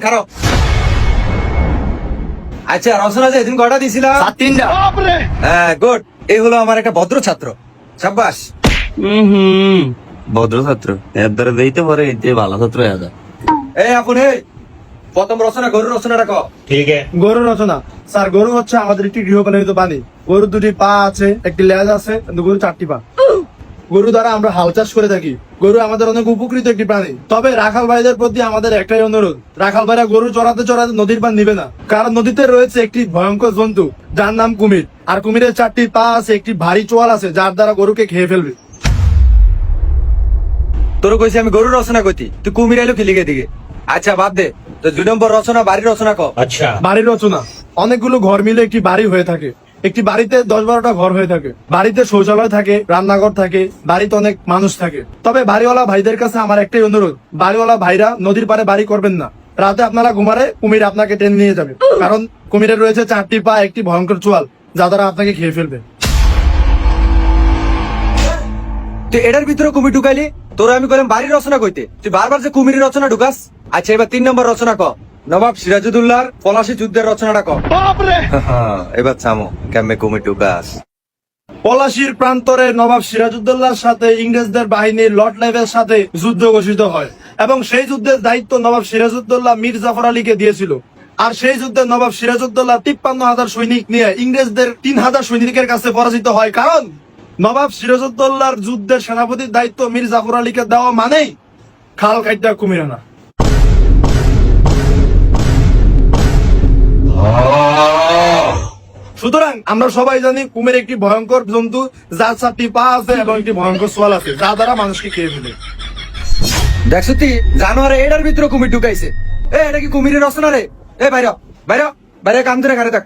খারাপ। আচ্ছা রচনা যে এদিন কটা দিছিলাম? 3টা। হ্যাঁ গুড, এই হলো আমার একটা ভদ্র ছাত্র। সাব্বাস। ভদ্র ছাত্র এর দ্বারা দিতে পারে, এতে ভালো ছাত্র হয়ে যায়। এই আপন প্রথম রচনা গরুর রচনাটা ক। গরু রচনা। স্যার, গরু হচ্ছে আমাদের একটি গৃহপালিত প্রাণী। গরুর 2টি পা আছে, একটি লেজ আছে, কিন্তু গরু 4টি পা। গরু দ্বারা আমরা হাল চাষ করে থাকি। গরু আমাদের অনেক উপকৃত একটি প্রাণী। তবে রাখাল ভাইদের প্রতি আমাদের একটাই অনুরোধ, রাখাল ভাইরা গরু চড়াতে চড়াতে নদীর পার নিবে না, কারণ নদীতে রয়েছে একটি ভয়ঙ্কর জন্তু যার নাম কুমির। আর কুমিরের 4টি পা আছে, একটি ভারী চোয়াল আছে, যার দ্বারা গরুকে খেয়ে ফেলবে। তোর কইছি আমি গরুর রচনা কইতি, তুই কুমির আইলো খেলিগে দিকে। আচ্ছা বাদ দে, তো 2 নম্বর রচনা বাড়ির রচনা ক। বাড়ির রচনা। অনেকগুলো ঘর মিলে একটি বাড়ি হয়ে থাকে। একটি বাড়িতে 10-12টা ঘর হয়ে থাকে। বাড়িতে শৌচালয় থাকে, রান্নাঘর থাকে, বাড়িতে অনেক মানুষ থাকে। তবে বাড়িওয়ালা ভাইদের কাছে আমার একটাই অনুরোধ, বাড়িওয়ালা ভাইরা নদীর পাড়ে বাড়ি করবেন না। রাতে আপনারা ঘুমারে কুমির আপনাকে টেনে নিয়ে যাবে, কারণ কুমিরের রয়েছে 4টি পা, একটি ভয়ঙ্কর চোয়াল, যা দ্বারা আপনাকে খেয়ে ফেলবে। তুই এটার ভিতরে কুমির ঢুকাইলি, তোর আমি কইলাম বাড়ির রচনা কইতে, তুই বারবার যে কুমিরের রচনা ঢুকাস। আচ্ছা এবার 3 নম্বর রচনা ক, নবাব সিরাজউদ্দৌলার পলাশী যুদ্ধের রচনাটা ক। এবার থামো, কেমনে কুমির ঢুকাস। পলাশীর প্রান্তরে নবাব সিরাজউদ্দৌলার সাথে ইংরেজদের বাহিনীর লর্ড লাইভের সাথে যুদ্ধ ঘোষিত হয়, এবং সেই যুদ্ধের দায়িত্ব নবাব সিরাজউদ্দৌলা মীর জাফর আলীকে দিয়েছিল। আর সেই যুদ্ধে নবাব সিরাজউদ্দৌলা 53,000 সৈনিক নিয়ে ইংরেজদের 3,000 সৈনিকের কাছে পরাজিত হয়, কারণ নবাব সিরাজউদ্দৌলার যুদ্ধের সেনাপতির দায়িত্ব মীর জাফর আলীকে দেওয়া মানেই খাল কাইটা কুমির আনা। সুতরাং আমরা সবাই জানি কুমির একটি ভয়ঙ্কর জন্তু, যার 4টি পা আছে এবং একটি ভয়ঙ্কর সোয়াল আছে, যা দ্বারা মানুষকে খেয়ে ফেলে। দেখছো তুই জানোয়ারে এটার ভিতরে কুমির ঢুকাইছে। এটা কি কুমিরের রচনা রে? বাইরে বাইরে বাইরে, কাম ধরে ঘরে থাক।